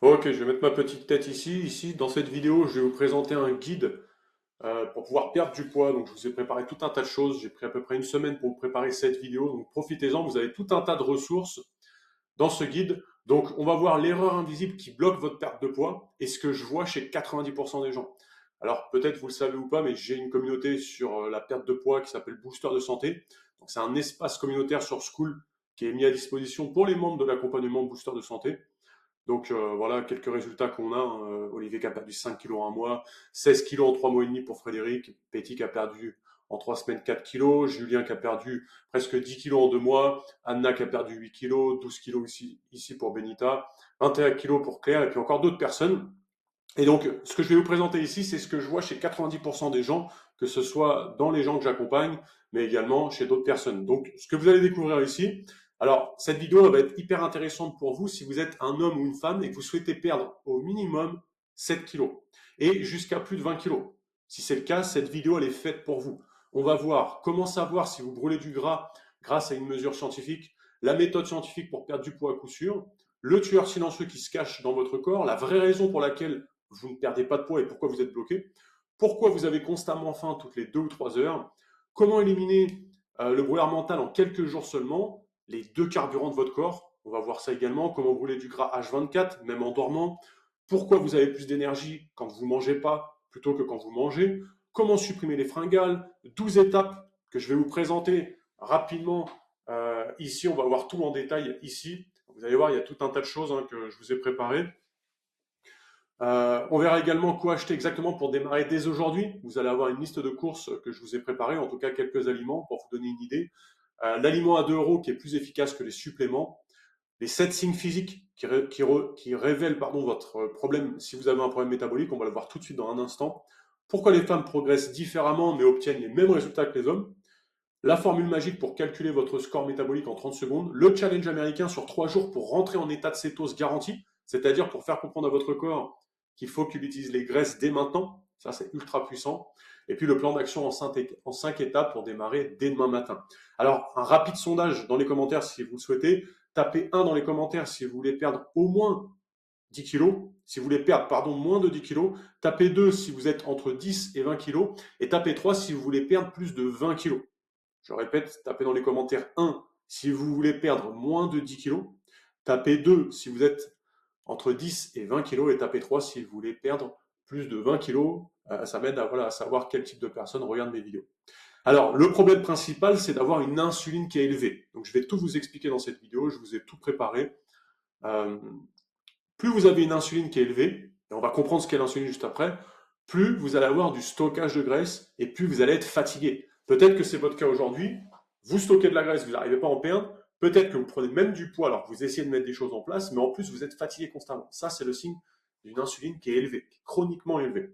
Ok, je vais mettre ma petite tête ici. Ici, dans cette vidéo, je vais vous présenter un guide pour pouvoir perdre du poids. Donc, je vous ai préparé tout un tas de choses. J'ai pris à peu près une semaine pour vous préparer cette vidéo. Donc, profitez-en. Vous avez tout un tas de ressources dans ce guide. Donc, on va voir l'erreur invisible qui bloque votre perte de poids et ce que je vois chez 90% des gens. Alors, peut-être vous le savez ou pas, mais j'ai une communauté sur la perte de poids qui s'appelle Booster de santé. Donc, c'est un espace communautaire sur School qui est mis à disposition pour les membres de l'accompagnement Booster de santé. Donc voilà quelques résultats qu'on a, hein. Olivier qui a perdu 5 kilos en un mois, 16 kilos en 3 mois et demi pour Frédéric, Petit qui a perdu en 3 semaines 4 kilos, Julien qui a perdu presque 10 kilos en 2 mois, Anna qui a perdu 8 kilos, 12 kilos ici pour Benita, 21 kilos pour Claire et puis encore d'autres personnes. Et donc, ce que je vais vous présenter ici, c'est ce que je vois chez 90% des gens, que ce soit dans les gens que j'accompagne, mais également chez d'autres personnes. Donc, ce que vous allez découvrir ici, alors, cette vidéo elle va être hyper intéressante pour vous si vous êtes un homme ou une femme et que vous souhaitez perdre au minimum 7 kilos et jusqu'à plus de 20 kilos. Si c'est le cas, cette vidéo, elle est faite pour vous. On va voir comment savoir si vous brûlez du gras grâce à une mesure scientifique, la méthode scientifique pour perdre du poids à coup sûr, le tueur silencieux qui se cache dans votre corps, la vraie raison pour laquelle vous ne perdez pas de poids et pourquoi vous êtes bloqué, pourquoi vous avez constamment faim toutes les 2 ou 3 heures, comment éliminer le brouillard mental en quelques jours seulement, les deux carburants de votre corps, on va voir ça également, comment brûler du gras H24, même en dormant, pourquoi vous avez plus d'énergie quand vous ne mangez pas plutôt que quand vous mangez, comment supprimer les fringales, 12 étapes que je vais vous présenter rapidement. Ici, on va voir tout en détail ici. Vous allez voir, il y a tout un tas de choses que je vous ai préparées. On verra également quoi acheter exactement pour démarrer dès aujourd'hui. Vous allez avoir une liste de courses que je vous ai préparées, en tout cas quelques aliments pour vous donner une idée. L'aliment à 2 euros qui est plus efficace que les suppléments. Les 7 signes physiques qui révèlent votre problème si vous avez un problème métabolique. On va le voir tout de suite dans un instant. Pourquoi les femmes progressent différemment mais obtiennent les mêmes résultats que les hommes. La formule magique pour calculer votre score métabolique en 30 secondes. Le challenge américain sur 3 jours pour rentrer en état de cétose garanti, c'est-à-dire pour faire comprendre à votre corps qu'il faut qu'il utilise les graisses dès maintenant. Ça, c'est ultra puissant. Et puis le plan d'action en 5 étapes pour démarrer dès demain matin. Alors, un rapide sondage dans les commentaires si vous le souhaitez. Tapez 1 dans les commentaires si vous voulez perdre au moins 10 kilos. Si vous voulez perdre, moins de 10 kilos. Tapez 2 si vous êtes entre 10 et 20 kilos. Et tapez 3 si vous voulez perdre plus de 20 kilos. Je répète, tapez dans les commentaires 1 si vous voulez perdre moins de 10 kilos. Tapez 2 si vous êtes entre 10 et 20 kilos. Et tapez 3 si vous voulez perdre plus de 20 kilos. Ça m'aide à savoir quel type de personne regarde mes vidéos. Alors, le problème principal, c'est d'avoir une insuline qui est élevée. Donc, je vais tout vous expliquer dans cette vidéo. Je vous ai tout préparé. Euh, Plus vous avez une insuline qui est élevée, et on va comprendre ce qu'est l'insuline juste après, plus vous allez avoir du stockage de graisse et plus vous allez être fatigué. Peut-être que c'est votre cas aujourd'hui, vous stockez de la graisse, vous n'arrivez pas à en perdre, peut-être que vous prenez même du poids alors que vous essayez de mettre des choses en place, mais en plus vous êtes fatigué constamment. Ça, c'est le signe d'une insuline qui est élevée, qui est chroniquement élevée.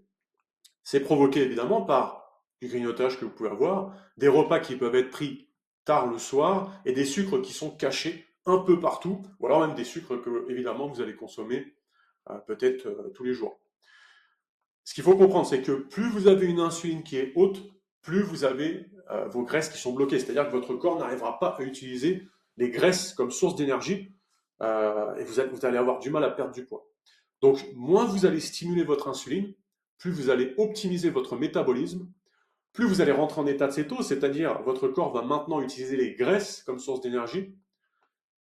C'est provoqué évidemment par du grignotage que vous pouvez avoir, des repas qui peuvent être pris tard le soir et des sucres qui sont cachés un peu partout, ou alors même des sucres que évidemment vous allez consommer peut-être tous les jours. Ce qu'il faut comprendre, c'est que plus vous avez une insuline qui est haute, plus vous avez vos graisses qui sont bloquées. C'est-à-dire que votre corps n'arrivera pas à utiliser les graisses comme source d'énergie et vous allez avoir du mal à perdre du poids. Donc, moins vous allez stimuler votre insuline, plus vous allez optimiser votre métabolisme, plus vous allez rentrer en état de cétose, c'est-à-dire votre corps va maintenant utiliser les graisses comme source d'énergie,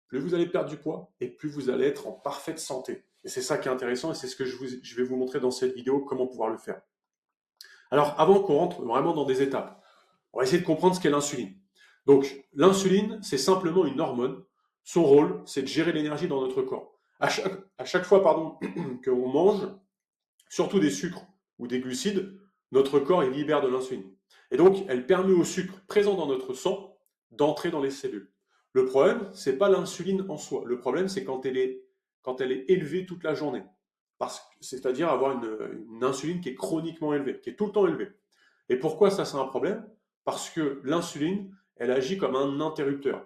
plus vous allez perdre du poids et plus vous allez être en parfaite santé. Et c'est ça qui est intéressant et c'est ce que je vais vous montrer dans cette vidéo, comment pouvoir le faire. Alors, avant qu'on rentre vraiment dans des étapes, on va essayer de comprendre ce qu'est l'insuline. Donc, l'insuline, c'est simplement une hormone. Son rôle, c'est de gérer l'énergie dans notre corps. À chaque fois qu'on mange, surtout des sucres ou des glucides, notre corps il libère de l'insuline. Et donc, elle permet au sucre présent dans notre sang d'entrer dans les cellules. Le problème, c'est pas l'insuline en soi. Le problème, c'est quand elle est élevée toute la journée. C'est-à-dire avoir une insuline qui est chroniquement élevée, qui est tout le temps élevée. Et pourquoi ça, c'est un problème? Parce que l'insuline, elle agit comme un interrupteur.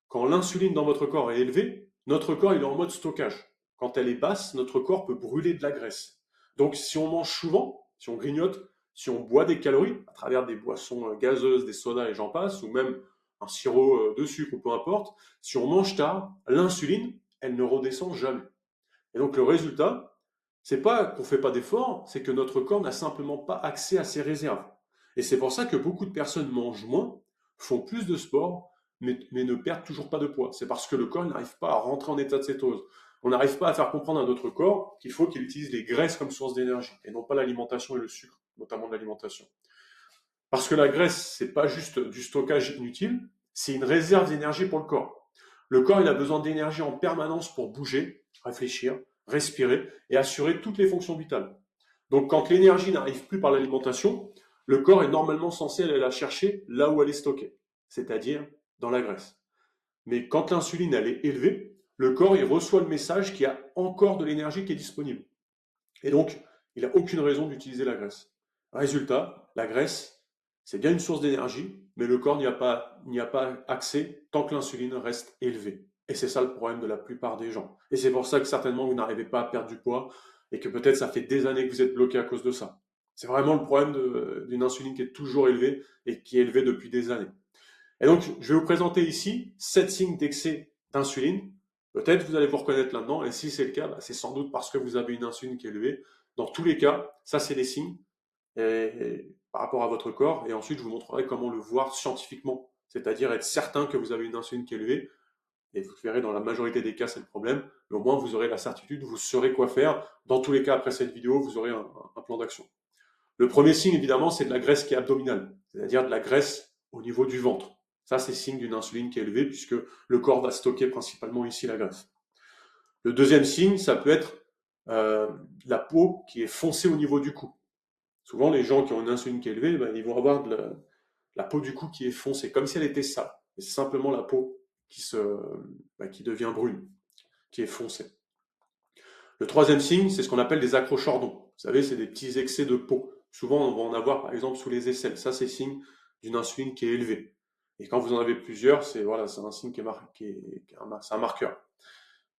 Quand l'insuline dans votre corps est élevée, notre corps il est en mode stockage. Quand elle est basse, notre corps peut brûler de la graisse. Donc si on mange souvent, si on grignote, si on boit des calories à travers des boissons gazeuses, des sodas et j'en passe, ou même un sirop de sucre ou peu importe, si on mange tard, l'insuline, elle ne redescend jamais. Et donc le résultat, c'est pas qu'on fait pas d'efforts, c'est que notre corps n'a simplement pas accès à ses réserves. Et c'est pour ça que beaucoup de personnes mangent moins, font plus de sport, mais ne perdent toujours pas de poids. C'est parce que le corps n'arrive pas à rentrer en état de cétose. On n'arrive pas à faire comprendre à notre corps qu'il faut qu'il utilise les graisses comme source d'énergie, et non pas l'alimentation et le sucre, notamment de l'alimentation. Parce que la graisse, c'est pas juste du stockage inutile, c'est une réserve d'énergie pour le corps. Le corps, il a besoin d'énergie en permanence pour bouger, réfléchir, respirer et assurer toutes les fonctions vitales. Donc, quand l'énergie n'arrive plus par l'alimentation, le corps est normalement censé aller la chercher là où elle est stockée, c'est-à-dire dans la graisse. Mais quand l'insuline elle est élevée, le corps il reçoit le message qu'il y a encore de l'énergie qui est disponible. Et donc, il n'a aucune raison d'utiliser la graisse. Résultat, la graisse, c'est bien une source d'énergie, mais le corps n'y a pas accès tant que l'insuline reste élevée. Et c'est ça le problème de la plupart des gens. Et c'est pour ça que certainement vous n'arrivez pas à perdre du poids et que peut-être ça fait des années que vous êtes bloqué à cause de ça. C'est vraiment le problème d'une insuline qui est toujours élevée et qui est élevée depuis des années. Et donc, je vais vous présenter ici 7 signes d'excès d'insuline. Peut-être vous allez vous reconnaître là-dedans, et si c'est le cas, c'est sans doute parce que vous avez une insuline qui est élevée. Dans tous les cas, ça c'est des signes par rapport à votre corps, et ensuite je vous montrerai comment le voir scientifiquement, c'est-à-dire être certain que vous avez une insuline qui est élevée, et vous verrez dans la majorité des cas c'est le problème, mais au moins vous aurez la certitude, vous saurez quoi faire. Dans tous les cas, après cette vidéo, vous aurez un plan d'action. Le premier signe, évidemment, c'est de la graisse qui est abdominale, c'est-à-dire de la graisse au niveau du ventre. Ça, c'est signe d'une insuline qui est élevée, puisque le corps va stocker principalement ici la graisse. Le deuxième signe, ça peut être la peau qui est foncée au niveau du cou. Souvent, les gens qui ont une insuline qui est élevée, ils vont avoir la peau du cou qui est foncée, comme si elle était sale. Et c'est simplement la peau qui devient brune, qui est foncée. Le troisième signe, c'est ce qu'on appelle des accrochordons. Vous savez, c'est des petits excès de peau. Souvent, on va en avoir, par exemple, sous les aisselles. Ça, c'est signe d'une insuline qui est élevée. Et quand vous en avez plusieurs, c'est un signe c'est un marqueur.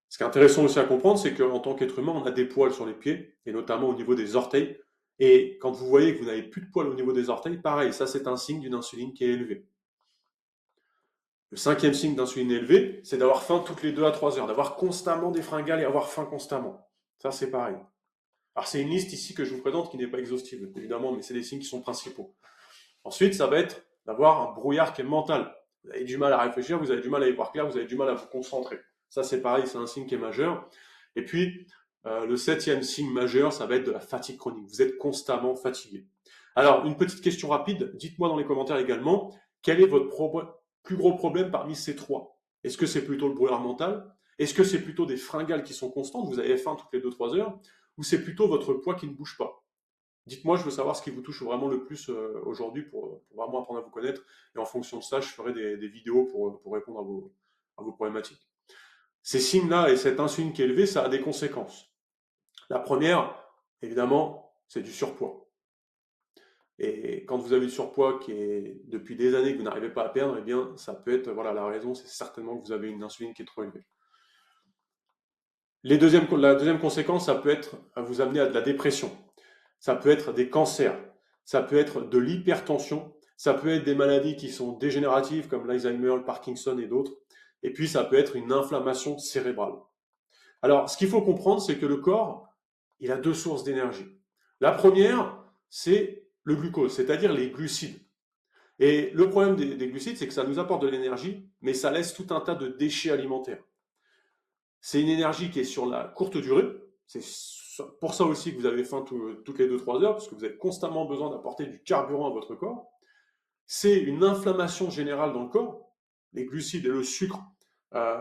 Ce qui est intéressant aussi à comprendre, c'est qu'en tant qu'être humain, on a des poils sur les pieds, et notamment au niveau des orteils. Et quand vous voyez que vous n'avez plus de poils au niveau des orteils, pareil, ça c'est un signe d'une insuline qui est élevée. Le cinquième signe d'insuline élevée, c'est d'avoir faim toutes les 2 à 3 heures, d'avoir constamment des fringales et avoir faim constamment. Ça c'est pareil. Alors c'est une liste ici que je vous présente qui n'est pas exhaustive, évidemment, mais c'est des signes qui sont principaux. Ensuite, ça va être d'avoir un brouillard qui est mental. Vous avez du mal à réfléchir, vous avez du mal à y voir clair, vous avez du mal à vous concentrer. Ça, c'est pareil, c'est un signe qui est majeur. Et puis, le septième signe majeur, ça va être de la fatigue chronique. Vous êtes constamment fatigué. Alors, une petite question rapide, dites-moi dans les commentaires également, quel est votre plus gros problème parmi ces trois? Est-ce que c'est plutôt le brouillard mental? Est-ce que c'est plutôt des fringales qui sont constantes, vous avez faim toutes les 2-3 heures? Ou c'est plutôt votre poids qui ne bouge pas? Dites-moi, je veux savoir ce qui vous touche vraiment le plus aujourd'hui pour vraiment apprendre à vous connaître. Et en fonction de ça, je ferai des vidéos pour répondre à vos problématiques. Ces signes-là et cette insuline qui est élevée, ça a des conséquences. La première, évidemment, c'est du surpoids. Et quand vous avez du surpoids qui est depuis des années que vous n'arrivez pas à perdre, eh bien, ça peut être, la raison, c'est certainement que vous avez une insuline qui est trop élevée. La deuxième conséquence, ça peut être à vous amener à de la dépression. Ça peut être des cancers. Ça peut être de l'hypertension. Ça peut être des maladies qui sont dégénératives comme l'Alzheimer, le Parkinson et d'autres. Et puis, ça peut être une inflammation cérébrale. Alors, ce qu'il faut comprendre, c'est que le corps, il a 2 sources d'énergie. La première, c'est le glucose, c'est-à-dire les glucides. Et le problème des glucides, c'est que ça nous apporte de l'énergie, mais ça laisse tout un tas de déchets alimentaires. C'est une énergie qui est sur la courte durée. C'est pour ça aussi que vous avez faim toutes les 2-3 heures, parce que vous avez constamment besoin d'apporter du carburant à votre corps. C'est une inflammation générale dans le corps. Les glucides et le sucre,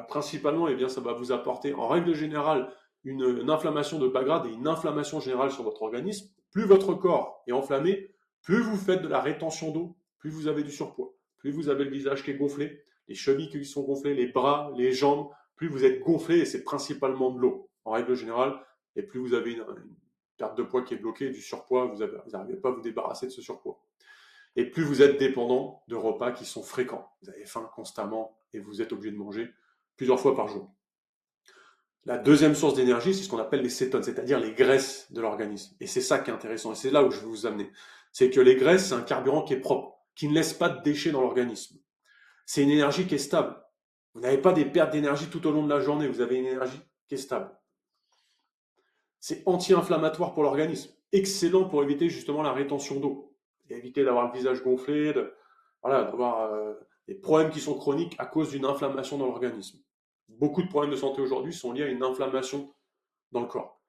principalement, eh bien, ça va vous apporter, en règle générale, une inflammation de bas grade et une inflammation générale sur votre organisme. Plus votre corps est enflammé, plus vous faites de la rétention d'eau, plus vous avez du surpoids, plus vous avez le visage qui est gonflé, les chevilles qui sont gonflées, les bras, les jambes, plus vous êtes gonflé, et c'est principalement de l'eau, en règle générale, et plus vous avez une perte de poids qui est bloquée, du surpoids, vous n'arrivez pas à vous débarrasser de ce surpoids. Et plus vous êtes dépendant de repas qui sont fréquents. Vous avez faim constamment et vous êtes obligé de manger plusieurs fois par jour. La deuxième source d'énergie, c'est ce qu'on appelle les cétones, c'est-à-dire les graisses de l'organisme. Et c'est ça qui est intéressant, et c'est là où je veux vous amener. C'est que les graisses, c'est un carburant qui est propre, qui ne laisse pas de déchets dans l'organisme. C'est une énergie qui est stable. Vous n'avez pas des pertes d'énergie tout au long de la journée, vous avez une énergie qui est stable. C'est anti-inflammatoire pour l'organisme. Excellent pour éviter justement la rétention d'eau. Et éviter d'avoir le visage gonflé, voilà, d'avoir des problèmes qui sont chroniques à cause d'une inflammation dans l'organisme. Beaucoup de problèmes de santé aujourd'hui sont liés à une inflammation dans le corps.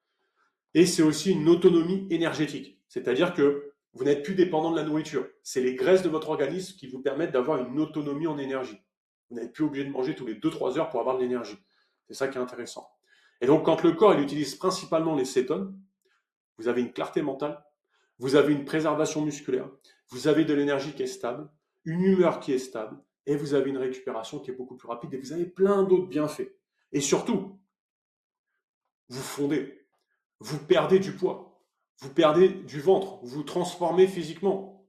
Et c'est aussi une autonomie énergétique. C'est-à-dire que vous n'êtes plus dépendant de la nourriture. C'est les graisses de votre organisme qui vous permettent d'avoir une autonomie en énergie. Vous n'êtes plus obligé de manger tous les 2-3 heures pour avoir de l'énergie. C'est ça qui est intéressant. Et donc, quand le corps il utilise principalement les cétones, vous avez une clarté mentale, vous avez une préservation musculaire, vous avez de l'énergie qui est stable, une humeur qui est stable, et vous avez une récupération qui est beaucoup plus rapide, et vous avez plein d'autres bienfaits. Et surtout, vous fondez, vous perdez du poids, vous perdez du ventre, vous vous transformez physiquement.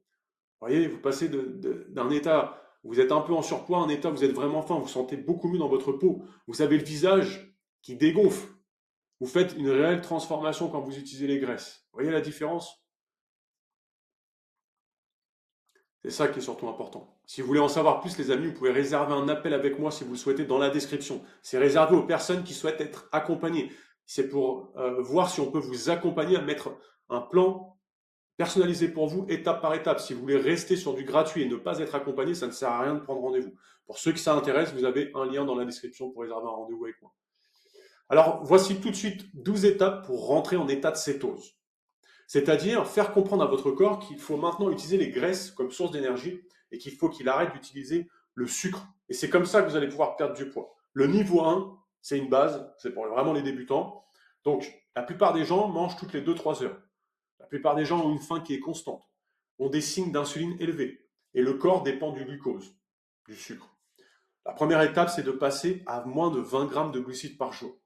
Vous voyez, vous passez d'un état où vous êtes un peu en surpoids à un état où vous êtes vraiment faim, vous sentez beaucoup mieux dans votre peau, vous avez le visage qui dégonfle, vous faites une réelle transformation quand vous utilisez les graisses. Vous voyez la différence? C'est ça qui est surtout important. Si vous voulez en savoir plus, les amis, vous pouvez réserver un appel avec moi si vous le souhaitez dans la description. C'est réservé aux personnes qui souhaitent être accompagnées. C'est pour voir si on peut vous accompagner à mettre un plan personnalisé pour vous, étape par étape. Si vous voulez rester sur du gratuit et ne pas être accompagné, ça ne sert à rien de prendre rendez-vous. Pour ceux qui ça intéresse, vous avez un lien dans la description pour réserver un rendez-vous avec moi. Alors, voici tout de suite 12 étapes pour rentrer en état de cétose. C'est-à-dire faire comprendre à votre corps qu'il faut maintenant utiliser les graisses comme source d'énergie et qu'il faut qu'il arrête d'utiliser le sucre. Et c'est comme ça que vous allez pouvoir perdre du poids. Le niveau 1, c'est une base, c'est pour vraiment les débutants. Donc, la plupart des gens mangent toutes les 2-3 heures. La plupart des gens ont une faim qui est constante, ont des signes d'insuline élevés, et le corps dépend du glucose, du sucre. La première étape, c'est de passer à moins de 20 grammes de glucides par jour.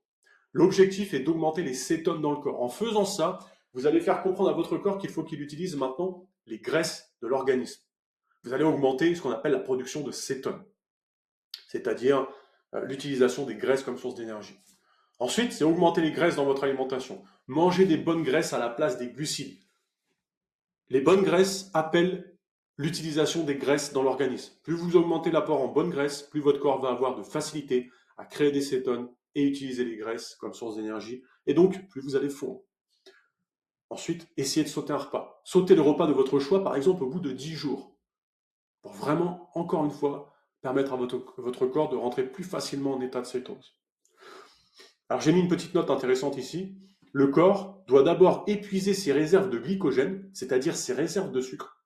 L'objectif est d'augmenter les cétones dans le corps. En faisant ça, vous allez faire comprendre à votre corps qu'il faut qu'il utilise maintenant les graisses de l'organisme. Vous allez augmenter ce qu'on appelle la production de cétones, c'est-à-dire l'utilisation des graisses comme source d'énergie. Ensuite, c'est augmenter les graisses dans votre alimentation. Manger des bonnes graisses à la place des glucides. Les bonnes graisses appellent l'utilisation des graisses dans l'organisme. Plus vous augmentez l'apport en bonnes graisses, plus votre corps va avoir de facilité à créer des cétones et utiliser les graisses comme source d'énergie. Et donc, plus vous allez fondre. Ensuite, essayez de sauter un repas. Sautez le repas de votre choix, par exemple, au bout de 10 jours. Pour vraiment, encore une fois, permettre à votre corps de rentrer plus facilement en état de cétose. Alors j'ai mis une petite note intéressante ici. Le corps doit d'abord épuiser ses réserves de glycogène, c'est-à-dire ses réserves de sucre.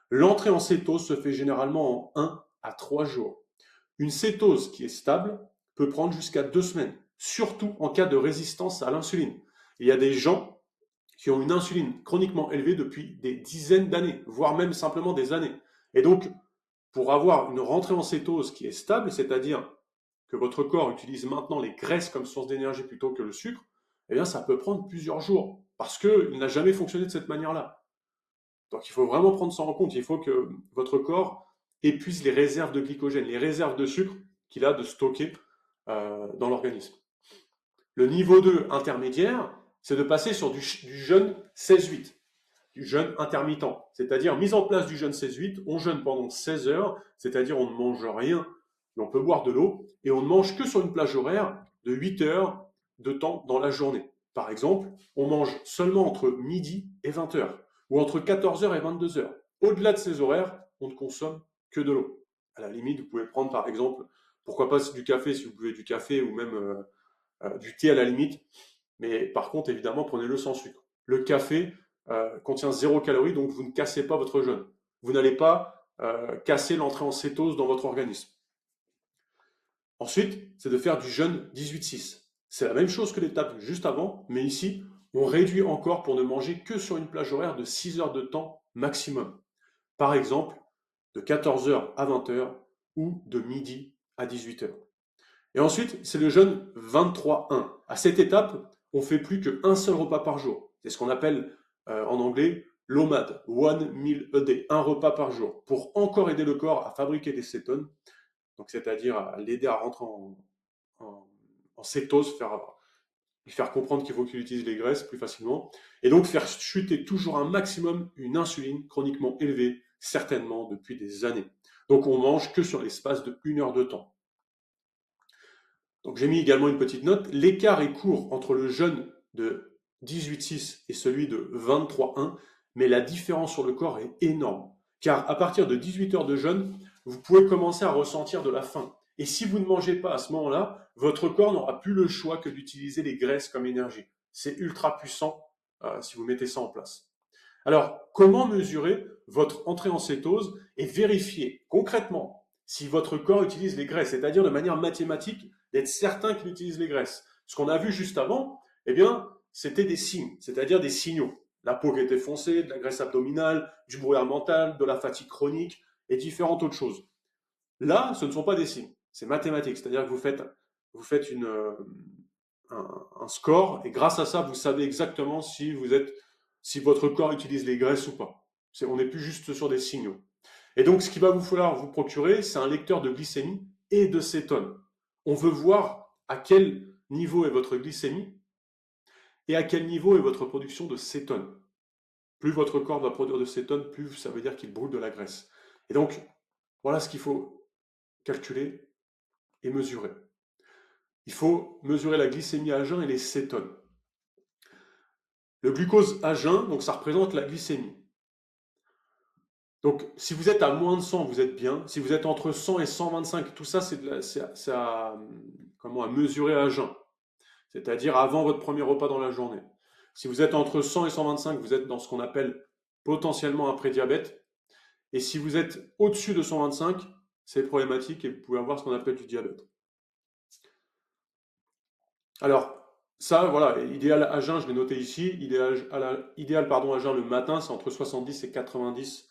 L'entrée en cétose se fait généralement en 1 à 3 jours. Une cétose qui est stable peut prendre jusqu'à 2 semaines, surtout en cas de résistance à l'insuline. Il y a des gens qui ont une insuline chroniquement élevée depuis des dizaines d'années, voire même simplement des années. Et donc, pour avoir une rentrée en cétose qui est stable, c'est-à-dire que votre corps utilise maintenant les graisses comme source d'énergie plutôt que le sucre, eh bien ça peut prendre plusieurs jours, parce qu'il n'a jamais fonctionné de cette manière-là. Donc il faut vraiment prendre ça en compte, il faut que votre corps épuise les réserves de glycogène, les réserves de sucre qu'il a de stocker dans l'organisme. Le niveau 2 intermédiaire, c'est de passer sur du jeûne 16-8, du jeûne intermittent, c'est-à-dire mise en place du jeûne 16-8, on jeûne pendant 16 heures, c'est-à-dire on ne mange rien, mais on peut boire de l'eau, et on ne mange que sur une plage horaire de 8 heures de temps dans la journée. Par exemple, on mange seulement entre midi et 20 heures, ou entre 14 heures et 22 heures. Au-delà de ces horaires, on ne consomme que de l'eau. À la limite, vous pouvez prendre par exemple, pourquoi pas du café si vous buvez du café, ou même du thé à la limite, mais par contre, évidemment, prenez-le sans sucre. Le café contient 0 calories, donc vous ne cassez pas votre jeûne. Vous n'allez pas casser l'entrée en cétose dans votre organisme. Ensuite, c'est de faire du jeûne 18-6. C'est la même chose que l'étape juste avant, mais ici, on réduit encore pour ne manger que sur une plage horaire de 6 heures de temps maximum. Par exemple, de 14 heures à 20 heures ou de midi à 18 heures. Et ensuite, c'est le jeûne 23-1. À cette étape, on ne fait plus qu'un seul repas par jour. C'est ce qu'on appelle en anglais l'OMAD, One Meal a Day, un repas par jour, pour encore aider le corps à fabriquer des cétones, donc c'est-à-dire à l'aider à rentrer en cétose, lui faire comprendre qu'il faut qu'il utilise les graisses plus facilement, et donc faire chuter toujours un maximum une insuline chroniquement élevée, certainement depuis des années. Donc on mange que sur l'espace de 1 heure de temps. Donc j'ai mis également une petite note, l'écart est court entre le jeûne de 18,6 et celui de 23,1, mais la différence sur le corps est énorme. Car à partir de 18 heures de jeûne, vous pouvez commencer à ressentir de la faim. Et si vous ne mangez pas à ce moment-là, votre corps n'aura plus le choix que d'utiliser les graisses comme énergie. C'est ultra puissant si vous mettez ça en place. Alors, comment mesurer votre entrée en cétose et vérifier concrètement si votre corps utilise les graisses, c'est-à-dire de manière mathématique, d'être certain qu'il utilise les graisses. Ce qu'on a vu juste avant, eh bien, c'était des signes, c'est-à-dire des signaux. La peau qui était foncée, de la graisse abdominale, du brouillard mental, de la fatigue chronique et différentes autres choses. Là, ce ne sont pas des signes, c'est mathématique, c'est-à-dire que vous faites un score et grâce à ça, vous savez exactement si votre corps utilise les graisses ou pas. On n'est plus juste sur des signaux. Et donc, ce qu'il va vous falloir vous procurer, c'est un lecteur de glycémie et de cétone. On veut voir à quel niveau est votre glycémie et à quel niveau est votre production de cétone. Plus votre corps va produire de cétone, plus ça veut dire qu'il brûle de la graisse. Et donc, voilà ce qu'il faut calculer et mesurer. Il faut mesurer la glycémie à jeun et les cétones. Le glucose à jeun, donc ça représente la glycémie. Donc, si vous êtes à moins de 100, vous êtes bien. Si vous êtes entre 100 et 125, tout ça, c'est à mesurer à jeun. C'est-à-dire avant votre premier repas dans la journée. Si vous êtes entre 100 et 125, vous êtes dans ce qu'on appelle potentiellement un prédiabète. Et si vous êtes au-dessus de 125, c'est problématique et vous pouvez avoir ce qu'on appelle du diabète. Alors, ça, voilà, idéal à jeun, je l'ai noté ici. Idéal à jeun le matin, c'est entre 70 et 90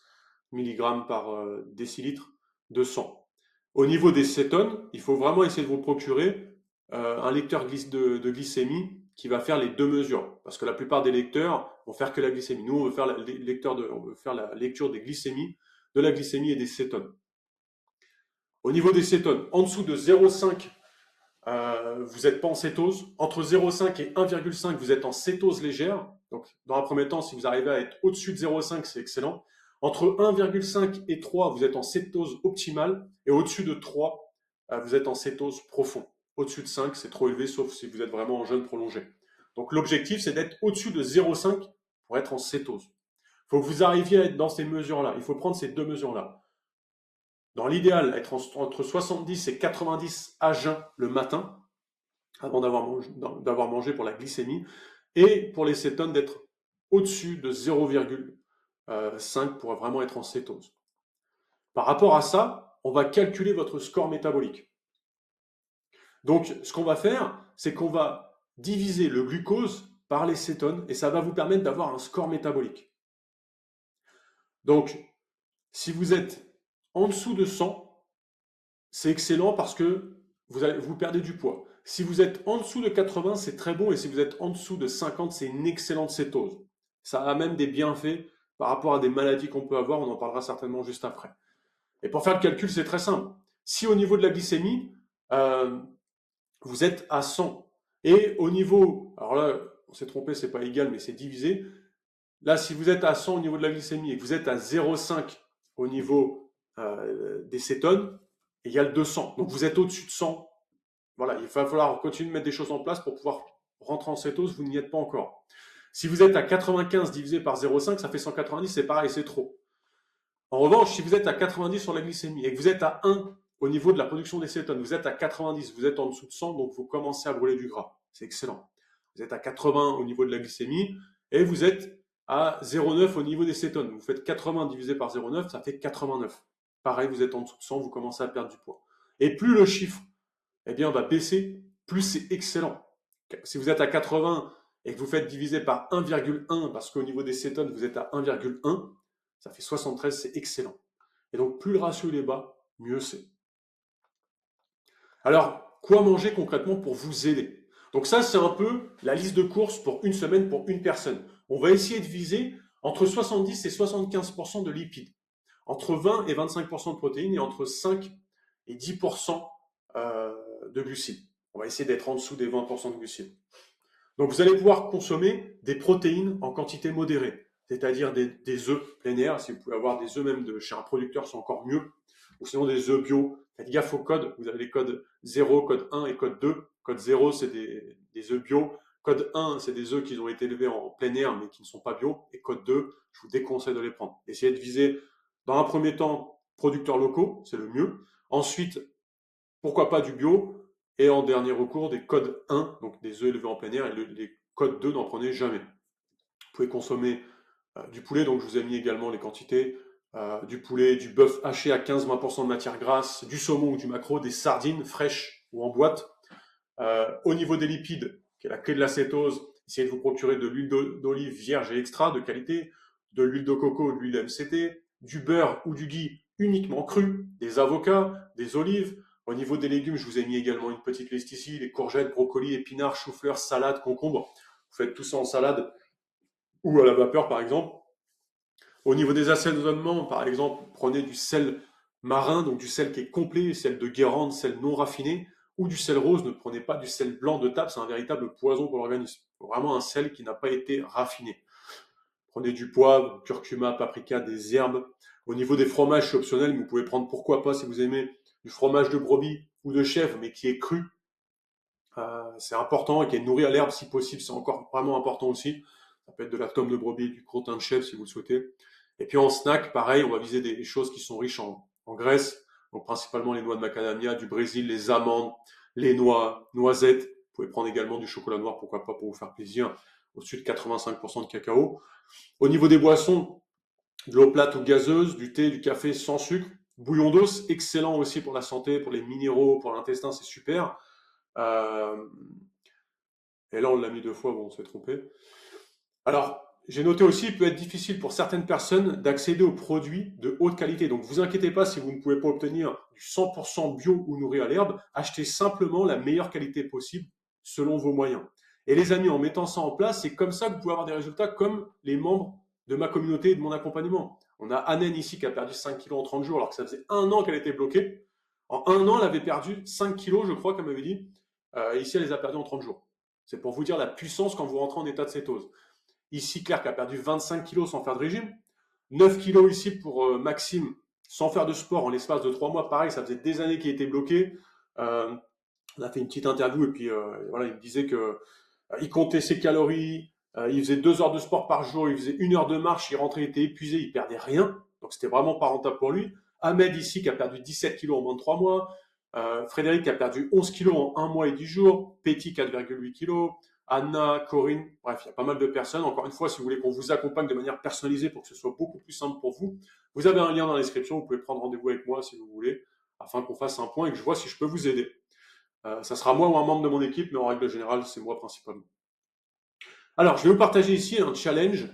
mg par décilitre de sang. Au niveau des cétones, il faut vraiment essayer de vous procurer un lecteur de glycémie qui va faire les deux mesures. Parce que la plupart des lecteurs vont faire que la glycémie. Nous, on veut faire la lecture des glycémies, de la glycémie et des cétones. Au niveau des cétones, en dessous de 0,5, vous n'êtes pas en cétose. Entre 0,5 et 1,5, vous êtes en cétose légère. Donc, dans un premier temps, si vous arrivez à être au-dessus de 0,5, c'est excellent. Entre 1,5 et 3, vous êtes en cétose optimale. Et au-dessus de 3, vous êtes en cétose profond. Au-dessus de 5, c'est trop élevé, sauf si vous êtes vraiment en jeûne prolongé. Donc, l'objectif, c'est d'être au-dessus de 0,5 pour être en cétose. Il faut que vous arriviez à être dans ces mesures-là. Il faut prendre ces deux mesures-là. Dans l'idéal, être entre 70 et 90 à jeun le matin, avant d'avoir mangé pour la glycémie, et pour les cétones d'être au-dessus de 0,5 pour vraiment être en cétose. Par rapport à ça, on va calculer votre score métabolique. Donc, ce qu'on va faire, c'est qu'on va diviser le glucose par les cétones, et ça va vous permettre d'avoir un score métabolique. Donc, si vous êtes en dessous de 100, c'est excellent parce que vous perdez du poids. Si vous êtes en dessous de 80, c'est très bon. Et si vous êtes en dessous de 50, c'est une excellente cétose. Ça a même des bienfaits par rapport à des maladies qu'on peut avoir. On en parlera certainement juste après. Et pour faire le calcul, c'est très simple. Si au niveau de la glycémie, vous êtes à 100. Et au niveau, alors là, on s'est trompé, c'est pas égal, mais c'est divisé. Là, si vous êtes à 100 au niveau de la glycémie et que vous êtes à 0,5 au niveau des cétones, égale 200. Donc vous êtes au-dessus de 100. Voilà, il va falloir continuer de mettre des choses en place pour pouvoir rentrer en cétose, vous n'y êtes pas encore. Si vous êtes à 95 divisé par 0,5, ça fait 190, c'est pareil, c'est trop. En revanche, si vous êtes à 90 sur la glycémie et que vous êtes à 1 au niveau de la production des cétones, vous êtes à 90, vous êtes en dessous de 100, donc vous commencez à brûler du gras. C'est excellent. Vous êtes à 80 au niveau de la glycémie et vous êtes à 0,9 au niveau des cétones. Vous faites 80 divisé par 0,9, ça fait 89. Pareil, vous êtes en dessous de 100, vous commencez à perdre du poids. Et plus le chiffre va baisser, plus c'est excellent. Si vous êtes à 80 et que vous faites diviser par 1,1, parce qu'au niveau des cétones, vous êtes à 1,1, ça fait 73, c'est excellent. Et donc, plus le ratio est bas, mieux c'est. Alors, quoi manger concrètement pour vous aider? Donc ça, c'est un peu la liste de courses pour une semaine pour une personne. On va essayer de viser entre 70 et 75% de lipides, entre 20 et 25% de protéines et entre 5 et 10% de glucides. On va essayer d'être en dessous des 20% de glucides. Donc vous allez pouvoir consommer des protéines en quantité modérée, c'est-à-dire des œufs plein air. Si vous pouvez avoir des œufs même de chez un producteur, c'est encore mieux. Ou sinon des œufs bio. Faites gaffe aux codes. Vous avez les codes 0, code 1 et code 2. Code 0, c'est des œufs bio. Code 1, c'est des œufs qui ont été élevés en plein air mais qui ne sont pas bio. Et code 2, je vous déconseille de les prendre. Essayez de viser, dans un premier temps, producteurs locaux, c'est le mieux. Ensuite, pourquoi pas du bio. Et en dernier recours, des codes 1, donc des œufs élevés en plein air. Et les codes 2, n'en prenez jamais. Vous pouvez consommer du poulet, donc je vous ai mis également les quantités. Du poulet, du bœuf haché à 15-20% de matière grasse, du saumon ou du maquereau, des sardines fraîches ou en boîte. Au niveau des lipides, qui est la clé de la cétose, essayez de vous procurer de l'huile d'olive vierge et extra de qualité, de l'huile de coco, de l'huile MCT, du beurre ou du ghee uniquement cru, des avocats, des olives. Au niveau des légumes, je vous ai mis également une petite liste ici, les courgettes, brocolis, épinards, choux-fleurs, salades, concombres. Vous faites tout ça en salade ou à la vapeur par exemple. Au niveau des assaisonnements, par exemple, prenez du sel marin, donc du sel qui est complet, sel de Guérande, sel non raffiné, ou du sel rose. Ne prenez pas du sel blanc de table, c'est un véritable poison pour l'organisme. Vraiment un sel qui n'a pas été raffiné. Prenez du poivre, curcuma, paprika, des herbes. Au niveau des fromages, c'est optionnel, mais vous pouvez prendre pourquoi pas si vous aimez du fromage de brebis ou de chèvre, mais qui est cru. C'est important et qui est nourri à l'herbe si possible, c'est encore vraiment important aussi. Ça peut être de la tome de brebis, du crottin de chèvre si vous le souhaitez. Et puis en snack, pareil, on va viser des choses qui sont riches en graisse, donc principalement les noix de macadamia, du Brésil, les amandes, les noix, noisettes. Vous pouvez prendre également du chocolat noir, pourquoi pas, pour vous faire plaisir, au-dessus de 85% de cacao. Au niveau des boissons, de l'eau plate ou gazeuse, du thé, du café sans sucre, bouillon d'os, excellent aussi pour la santé, pour les minéraux, pour l'intestin, c'est super. Euh, et là, on l'a mis 2 fois, bon, on s'est trompé. Alors, j'ai noté aussi, il peut être difficile pour certaines personnes d'accéder aux produits de haute qualité. Donc, vous inquiétez pas si vous ne pouvez pas obtenir du 100% bio ou nourri à l'herbe. Achetez simplement la meilleure qualité possible selon vos moyens. Et les amis, en mettant ça en place, c'est comme ça que vous pouvez avoir des résultats comme les membres de ma communauté et de mon accompagnement. On a Anen ici qui a perdu 5 kilos en 30 jours alors que ça faisait 1 an qu'elle était bloquée. En 1 an, elle avait perdu 5 kilos, je crois, qu'elle m'avait dit. Ici, elle les a perdus en 30 jours. C'est pour vous dire la puissance quand vous rentrez en état de cétose. Ici, Claire qui a perdu 25 kilos sans faire de régime. 9 kilos ici pour Maxime sans faire de sport en l'espace de 3 mois. Pareil, ça faisait des années qu'il était bloqué. On a fait une petite interview et puis voilà, il me disait que il comptait ses calories, il faisait 2 heures de sport par jour, il faisait 1 heure de marche, il rentrait, il était épuisé, il perdait rien. Donc c'était vraiment pas rentable pour lui. Ahmed ici qui a perdu 17 kilos en moins de 3 mois. Frédéric qui a perdu 11 kilos en 1 mois et 10 jours. Petit 4,8 kilos. Anna, Corinne, bref, il y a pas mal de personnes. Encore une fois, si vous voulez qu'on vous accompagne de manière personnalisée pour que ce soit beaucoup plus simple pour vous, vous avez un lien dans la description, vous pouvez prendre rendez-vous avec moi si vous voulez, afin qu'on fasse un point et que je vois si je peux vous aider. Ça sera moi ou un membre de mon équipe, mais en règle générale, c'est moi principalement. Alors, je vais vous partager ici un challenge,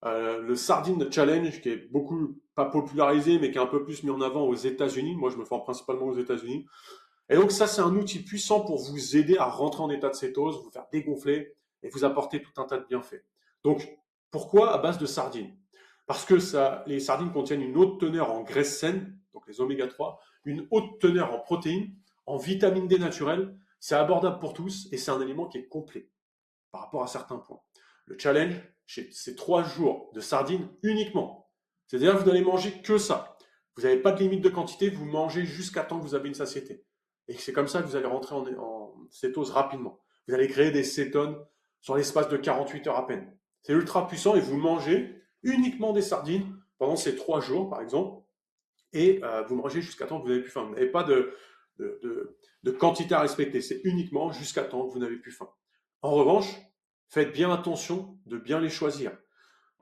le Sardine Challenge, qui est beaucoup, pas popularisé, mais qui est un peu plus mis en avant aux États-Unis. Moi, je me forme principalement aux États-Unis. Et donc ça, c'est un outil puissant pour vous aider à rentrer en état de cétose, vous faire dégonfler et vous apporter tout un tas de bienfaits. Donc, pourquoi à base de sardines? Parce que les sardines contiennent une haute teneur en graisses saines, donc les oméga 3, une haute teneur en protéines, en vitamine D naturelle, c'est abordable pour tous et c'est un aliment qui est complet par rapport à certains points. Le challenge, c'est 3 jours de sardines uniquement. C'est-à-dire que vous n'allez manger que ça. Vous n'avez pas de limite de quantité, vous mangez jusqu'à temps que vous avez une satiété. Et c'est comme ça que vous allez rentrer en cétose rapidement. Vous allez créer des cétones sur l'espace de 48 heures à peine. C'est ultra puissant et vous mangez uniquement des sardines pendant ces 3 jours, par exemple, et vous mangez jusqu'à temps que vous n'avez plus faim. Vous n'avez pas de quantité à respecter. C'est uniquement jusqu'à temps que vous n'avez plus faim. En revanche, faites bien attention de bien les choisir.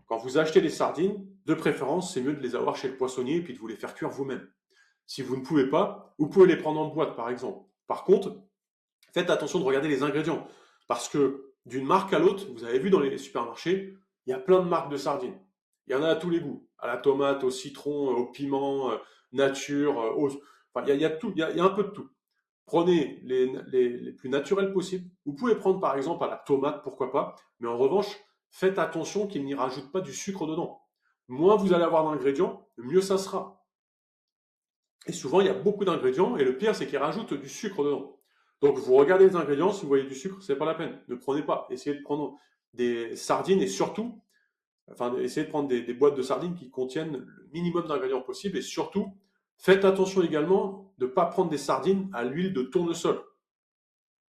Quand vous achetez des sardines, de préférence, c'est mieux de les avoir chez le poissonnier et puis de vous les faire cuire vous-même. Si vous ne pouvez pas, vous pouvez les prendre en boîte, par exemple. Par contre, faites attention de regarder les ingrédients. Parce que d'une marque à l'autre, vous avez vu dans les supermarchés, il y a plein de marques de sardines. Il y en a à tous les goûts. À la tomate, au citron, au piment, nature, enfin, il y a tout, il y a un peu de tout. Prenez les plus naturels possibles. Vous pouvez prendre par exemple à la tomate, pourquoi pas. Mais en revanche, faites attention qu'il n'y rajoute pas du sucre dedans. Moins vous allez avoir d'ingrédients, mieux ça sera. Et souvent, il y a beaucoup d'ingrédients, et le pire, c'est qu'ils rajoutent du sucre dedans. Donc, vous regardez les ingrédients, si vous voyez du sucre, c'est pas la peine. Ne prenez pas. Essayez de prendre des sardines, et surtout, enfin, essayez de prendre des boîtes de sardines qui contiennent le minimum d'ingrédients possible, et surtout, faites attention également de ne pas prendre des sardines à l'huile de tournesol.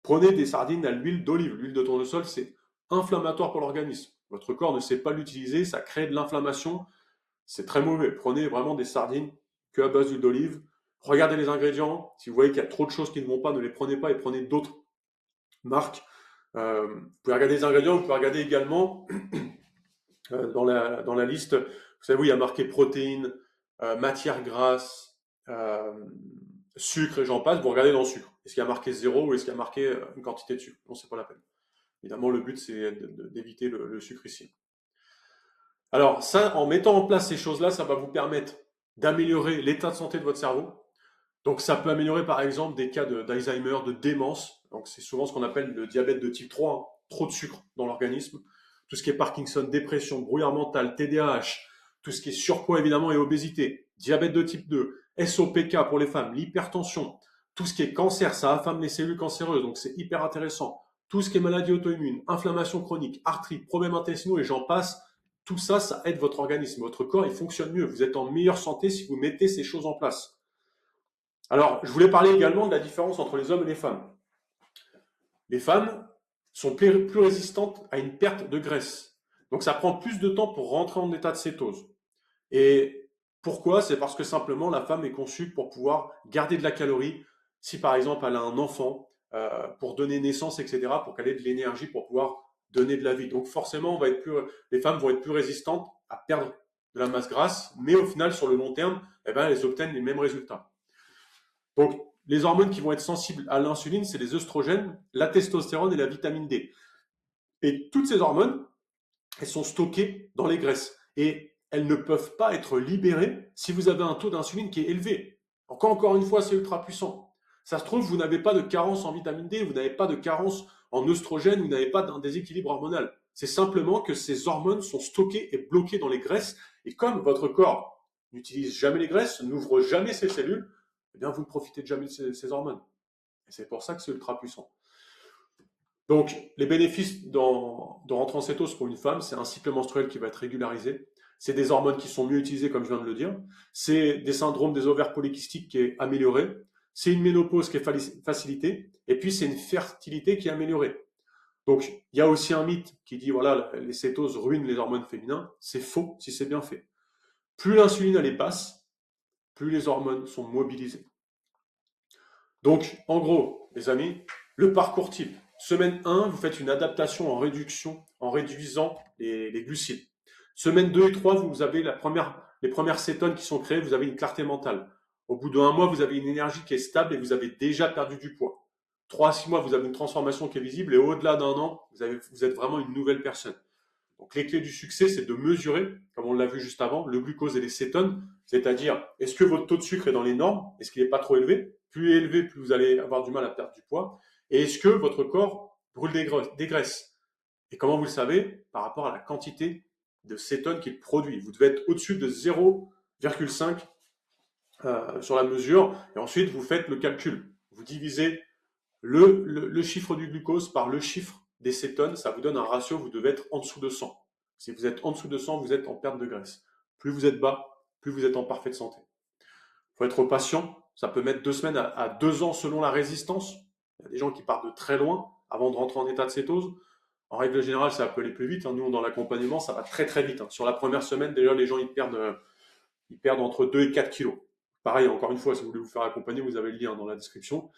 Prenez des sardines à l'huile d'olive. L'huile de tournesol, c'est inflammatoire pour l'organisme. Votre corps ne sait pas l'utiliser, ça crée de l'inflammation, c'est très mauvais. Prenez vraiment des sardines que à base d'huile d'olive. Regardez les ingrédients. Si vous voyez qu'il y a trop de choses qui ne vont pas, ne les prenez pas et prenez d'autres marques. Vous pouvez regarder les ingrédients, vous pouvez regarder également dans la liste, vous savez, où il y a marqué protéines, matières grasses, sucre et j'en passe, vous regardez dans le sucre. Est-ce qu'il y a marqué zéro ou est-ce qu'il y a marqué une quantité de sucre? Non, c'est pas la peine. Évidemment, le but, c'est d'éviter le sucre ici. Alors, ça, en mettant en place ces choses-là, ça va vous permettre d'améliorer l'état de santé de votre cerveau. Donc, ça peut améliorer, par exemple, des cas d'Alzheimer, de démence. Donc, c'est souvent ce qu'on appelle le diabète de type 3, hein, trop de sucre dans l'organisme. Tout ce qui est Parkinson, dépression, brouillard mental, TDAH, tout ce qui est surpoids, évidemment, et obésité, diabète de type 2, SOPK pour les femmes, l'hypertension, tout ce qui est cancer, ça affame les cellules cancéreuses, donc c'est hyper intéressant. Tout ce qui est maladie auto-immune, inflammation chronique, arthrite, problèmes intestinaux et j'en passe, tout ça, ça aide votre organisme. Votre corps, il fonctionne mieux. Vous êtes en meilleure santé si vous mettez ces choses en place. Alors, je voulais parler également de la différence entre les hommes et les femmes. Les femmes sont plus résistantes à une perte de graisse. Donc, ça prend plus de temps pour rentrer en état de cétose. Et pourquoi? C'est parce que simplement, la femme est conçue pour pouvoir garder de la calorie. Si, par exemple, elle a un enfant, pour donner naissance, etc., pour qu'elle ait de l'énergie pour pouvoir donner de la vie. Donc, forcément, les femmes vont être plus résistantes à perdre de la masse grasse, mais au final, sur le long terme, eh ben, elles obtiennent les mêmes résultats. Donc, les hormones qui vont être sensibles à l'insuline, c'est les œstrogènes, la testostérone et la vitamine D. Et toutes ces hormones, elles sont stockées dans les graisses. Et elles ne peuvent pas être libérées si vous avez un taux d'insuline qui est élevé. Encore une fois, c'est ultra puissant. Ça se trouve, vous n'avez pas de carence en vitamine D, vous n'avez pas de carence en œstrogène, vous n'avez pas d'un déséquilibre hormonal. C'est simplement que ces hormones sont stockées et bloquées dans les graisses. Et comme votre corps n'utilise jamais les graisses, n'ouvre jamais ses cellules, eh bien, vous ne profitez jamais de ces hormones. Et c'est pour ça que c'est ultra puissant. Donc, les bénéfices de rentrer en cétose pour une femme, c'est un cycle menstruel qui va être régularisé. C'est des hormones qui sont mieux utilisées, comme je viens de le dire. C'est des syndromes des ovaires polykystiques qui est amélioré. C'est une ménopause qui est facilitée. Et puis, c'est une fertilité qui est améliorée. Donc, il y a aussi un mythe qui dit, voilà, les cétoses ruinent les hormones féminines. C'est faux si c'est bien fait. Plus l'insuline, elle est basse, plus les hormones sont mobilisées. Donc, en gros, les amis, le parcours type. Semaine 1, vous faites une adaptation en réduction, en réduisant les glucides. Semaine 2 et 3, vous avez les premières cétones qui sont créées, vous avez une clarté mentale. Au bout d'1 mois, vous avez une énergie qui est stable et vous avez déjà perdu du poids. 3 à 6 mois, vous avez une transformation qui est visible et au-delà d'1 an, vous êtes vraiment une nouvelle personne. Donc les clés du succès, c'est de mesurer, comme on l'a vu juste avant, le glucose et les cétones, c'est-à-dire est-ce que votre taux de sucre est dans les normes, est-ce qu'il n'est pas trop élevé? Plus il est élevé, plus vous allez avoir du mal à perdre du poids. Et est-ce que votre corps brûle des graisses? Et comment vous le savez? Par rapport à la quantité de cétones qu'il produit. Vous devez être au-dessus de 0,5 sur la mesure, et ensuite vous faites le calcul. Vous divisez le chiffre du glucose par le chiffre des cétones, ça vous donne un ratio, vous devez être en dessous de 100. Si vous êtes en dessous de 100, vous êtes en perte de graisse. Plus vous êtes bas, plus vous êtes en parfaite santé. Il faut être patient, ça peut mettre 2 semaines à 2 ans selon la résistance. Il y a des gens qui partent de très loin avant de rentrer en état de cétose. En règle générale, ça peut aller plus vite. Nous, dans l'accompagnement, ça va très très vite. Sur la première semaine, déjà, les gens ils perdent entre 2 et 4 kilos. Pareil, encore une fois, si vous voulez vous faire accompagner, vous avez le lien dans la description.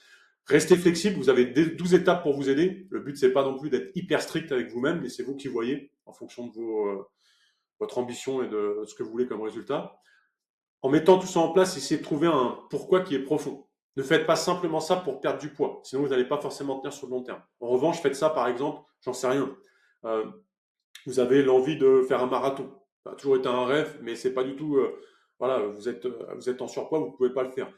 Restez flexible, vous avez 12 étapes pour vous aider. Le but, c'est pas non plus d'être hyper strict avec vous-même, mais c'est vous qui voyez en fonction de votre ambition et de ce que vous voulez comme résultat. En mettant tout ça en place, essayez de trouver un pourquoi qui est profond. Ne faites pas simplement ça pour perdre du poids, sinon vous n'allez pas forcément tenir sur le long terme. En revanche, faites ça par exemple, j'en sais rien. Vous avez l'envie de faire un marathon. Ça a toujours été un rêve, mais c'est pas du tout. Voilà, vous êtes en surpoids, vous ne pouvez pas le faire.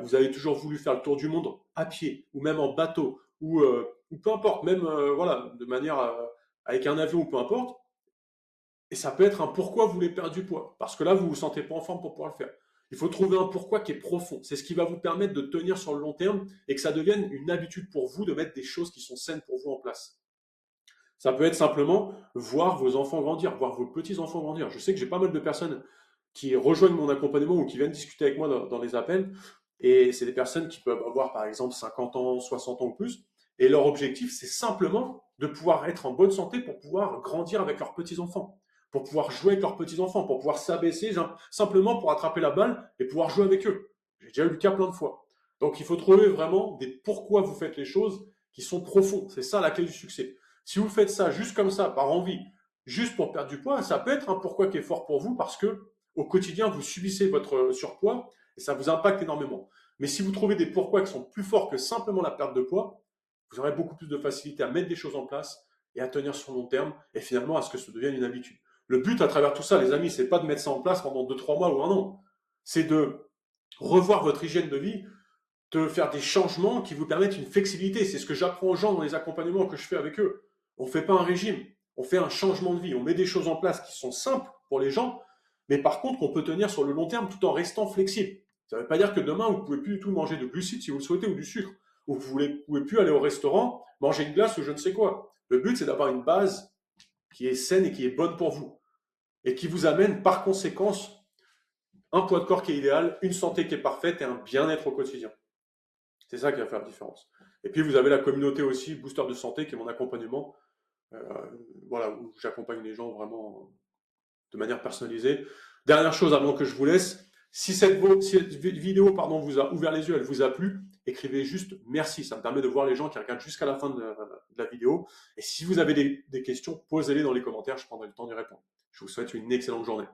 Vous avez toujours voulu faire le tour du monde à pied ou même en bateau ou peu importe, même voilà, de manière avec un avion ou peu importe. Et ça peut être un pourquoi vous voulez perdre du poids, parce que là vous vous sentez pas en forme pour pouvoir le faire. Il faut trouver un pourquoi qui est profond. C'est ce qui va vous permettre de tenir sur le long terme et que ça devienne une habitude pour vous de mettre des choses qui sont saines pour vous en place. Ça peut être simplement voir vos enfants grandir, voir vos petits-enfants grandir. Je sais que j'ai pas mal de personnes qui rejoignent mon accompagnement ou qui viennent discuter avec moi dans les appels. Et c'est des personnes qui peuvent avoir, par exemple, 50 ans, 60 ans ou plus. Et leur objectif, c'est simplement de pouvoir être en bonne santé pour pouvoir grandir avec leurs petits-enfants, pour pouvoir jouer avec leurs petits-enfants, pour pouvoir s'abaisser simplement pour attraper la balle et pouvoir jouer avec eux. J'ai déjà eu le cas plein de fois. Donc il faut trouver vraiment des pourquoi vous faites les choses qui sont profonds. C'est ça la clé du succès. Si vous faites ça juste comme ça, par envie, juste pour perdre du poids, ça peut être un pourquoi qui est fort pour vous parce que au quotidien, vous subissez votre surpoids et ça vous impacte énormément. Mais si vous trouvez des pourquoi qui sont plus forts que simplement la perte de poids, vous aurez beaucoup plus de facilité à mettre des choses en place et à tenir sur le long terme et finalement à ce que ça devienne une habitude. Le but à travers tout ça, les amis, c'est pas de mettre ça en place pendant 2-3 mois ou un an. C'est de revoir votre hygiène de vie, de faire des changements qui vous permettent une flexibilité. C'est ce que j'apprends aux gens dans les accompagnements que je fais avec eux. On ne fait pas un régime, on fait un changement de vie. On met des choses en place qui sont simples pour les gens, mais par contre, on peut tenir sur le long terme tout en restant flexible. Ça ne veut pas dire que demain, vous ne pouvez plus du tout manger de glucides si vous le souhaitez ou du sucre. Ou vous ne pouvez plus aller au restaurant, manger une glace ou je ne sais quoi. Le but, c'est d'avoir une base qui est saine et qui est bonne pour vous. Et qui vous amène par conséquence un poids de corps qui est idéal, une santé qui est parfaite et un bien-être au quotidien. C'est ça qui va faire la différence. Et puis vous avez la communauté aussi, Booster de Santé, qui est mon accompagnement. Euh, voilà, où j'accompagne les gens vraiment de manière personnalisée. Dernière chose avant que je vous laisse, si cette vidéo vous a ouvert les yeux, elle vous a plu, écrivez juste merci. Ça me permet de voir les gens qui regardent jusqu'à la fin de la vidéo. Et si vous avez des questions, posez-les dans les commentaires, je prendrai le temps d'y répondre. Je vous souhaite une excellente journée.